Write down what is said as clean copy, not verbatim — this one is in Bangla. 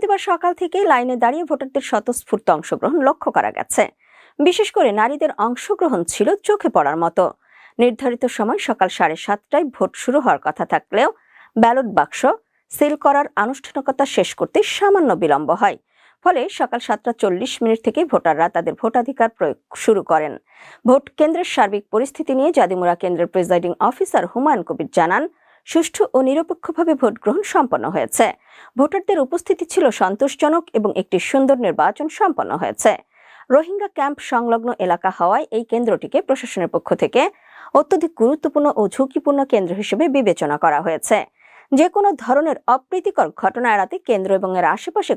বৃহস্পতিবার সকাল থেকেই লাইনে দাঁড়িয়ে ভোটারদের স্বতঃস্ফূর্ত অংশগ্রহণ লক্ষ্য করা গেছে। বিশেষ করে নারীদের অংশগ্রহণ ছিল চোখে পড়ার মতো। নির্ধারিত সময় সকাল 7:30টায় ভোট শুরু হওয়ার কথা থাকলেও ব্যালট বাক্স সিল করার আনুষ্ঠানিকতা শেষ করতে সামান্য বিলম্ব হয়। ফলে সকাল 7:40 থেকে ভোটাররা তাদের ভোটাধিকার প্রয়োগ শুরু করেন। ভোট কেন্দ্রের সার্বিক পরিস্থিতি নিয়ে জাদিমুরা কেন্দ্রের প্রিজাইডিং অফিসার হুমায়ুন কবির জানান, সুষ্ঠু ও নিরপেক্ষভাবে ভোট গ্রহণ সম্পন্ন হয়েছে। ভোটারদের উপস্থিতি ছিল সন্তোষজনক এবং একটি সুন্দর নির্বাচন সম্পন্ন হয়েছে। রোহিঙ্গা ক্যাম্প সংলগ্ন এলাকা হওয়ায় এই কেন্দ্রটিকে প্রশাসনের পক্ষ থেকে অত্যধিক গুরুত্বপূর্ণ ও ঝুঁকিপূর্ণ কেন্দ্র হিসেবে বিবেচনা করা হয়েছে। যে কোনো ধরনের অপ্রীতিকর ঘটনা এড়াতে কেন্দ্র এবং এর আশেপাশে